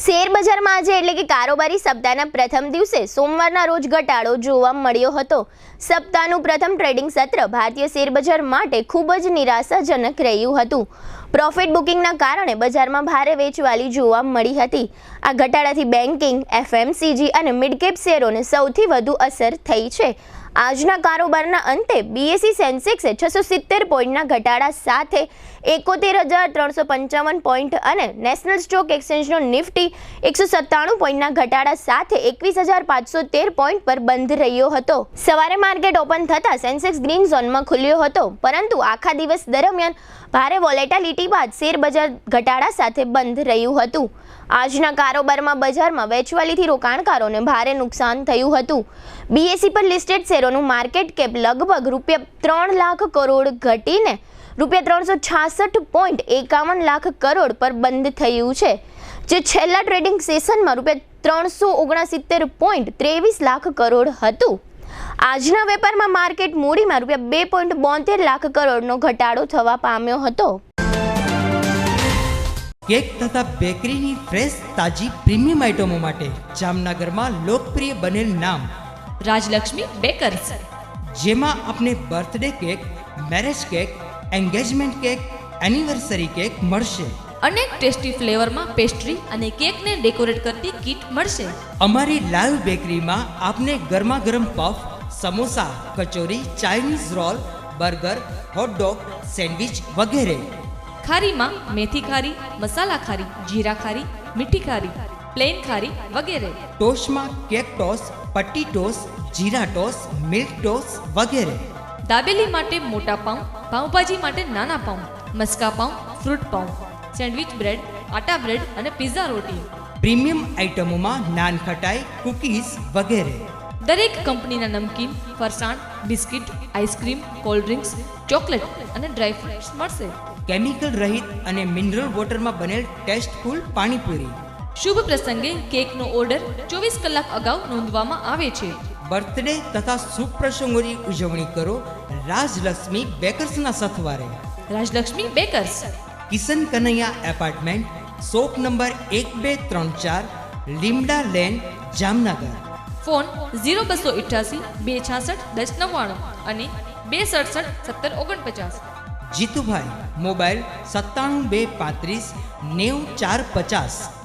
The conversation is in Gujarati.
શેર બજારમાં આજે એટલે કે કારોબારી સપ્તાહના પ્રથમ દિવસે સોમવારના રોજ ઘટાડો જોવા મળ્યો હતો। સપ્તાહનું પ્રથમ ટ્રેડિંગ સત્ર ભારતીય શેર બજાર માટે ખૂબ જ નિરાશાજનક રહ્યું હતું। પ્રોફિટ બુકિંગના કારણે બજારમાં ભારે વેચવાલી જોવા મળી હતી। આ ઘટાડાથી બેન્કિંગ, એફએમસીજી અને મિડકેપ શેરોને સૌથી વધુ અસર થઈ છે। આજના કારોબારના અંતે બીએસઈ સેન્સેક્સે 670 પોઈન્ટના ઘટાડા સાથે 71,355 પોઈન્ટ અને નેશનલ સ્ટોક એક્સચેન્જનો નિફ્ટી 197 પોઈન્ટના ઘટાડા સાથે 21,513 પોઈન્ટ પર બંધ રહ્યો હતો। સવારે માર્કેટ ઓપન થતાં સેન્સેક્સ ગ્રીન ઝોનમાં ખુલ્યો હતો, પરંતુ આખા દિવસ દરમિયાન ભારે વોલેટિલિટી બાદ શેર બજાર ઘટાડા સાથે બંધ રહ્યું હતું। આજના કારોબારમાં બજારમાં વેચવાલીથી રોકાણકારોને ભારે નુકસાન થયું હતું। બીએસઈ પર લિસ્ટેડ શેરોનું માર્કેટ કેપ લગભગ ₹3 લાખ કરોડ ઘટીને ₹366.51 લાખ કરોડ પર બંધ થયું છે, જે છેલ્લા ટ્રેડિંગ સેશનમાં ₹369.23 લાખ કરોડ હતું। આજના વેપારમાં માર્કેટ મૂડીમાં ₹2.72 લાખ કરોડનો ઘટાડો થવા પામ્યો હતો। કેક તથા બેકરીની ફ્રેશ તાજી પ્રીમિયમ આઇટમો માટે જામનગરમાં લોકપ્રિય બનેલ નામ રાજલક્ષ્મી બેકર્સ, જેમાં આપને birthday cake, marriage cake, engagement cake, anniversary cake મળશે। અનેક ટેસ્ટી ફ્લેવરમાં પેસ્ટ્રી અને કેકને ડેકોરેટ કરતી કીટ મળશે। અમારી લાઈવ બેકરીમાં આપને ગરમા ગરમ puff, samosa, kachori, Chinese roll, burger, hot dog, sandwich વગેરે। ખારીમાં મેથી ખારી, મસાલા ખારી, જીરા ખારી, મીઠી ખારી, પ્લેન ખારી વગેરે। ટોસ્ટમાં કેક ટોસ, પટ્ટી ટોસ, જીરા ટોસ, મિલ્ક ટોસ વગેરે। દાબેલી માટે મોટા પાઉં, પાઉંભાજી માટે નાના પાઉં, મસ્કા પાઉં, ફ્રૂટ પાઉં, સેન્ડવિચ બ્રેડ, આટા બ્રેડ અને પિઝા રોટી। પ્રીમિયમ આઇટમોમાં નાન ખટાઈ, કૂકીઝ વગેરે। દરેક કંપનીના નમકીન, ફરસાણ, biscuit, ice cream, cold drinks, chocolate અને ડ્રાયફ્રૂટ્સ મળશે। કેમિકલ રહિત અને મિનરલ વોટરમાં બનેલ ટેસ્ટફુલ પાણીપુરી। શુભ પ્રસંગે કેકનો ઓર્ડર 24 કલાક અગાઉ નોંધવામાં આવે છે। બર્થડે તથા શુભ પ્રસંગોની ઉજવણી કરો રાજલક્ષ્મી બેકર્સના સથવારે। Rajalakshmi bakers, Kishan Kanaiya apartment, shop number 1234, Limda lane, Jamnagar. Phone 0288 266 1099 અને 267 1749। જીતુભાઈ, મોબાઈલ 97 235 90 450।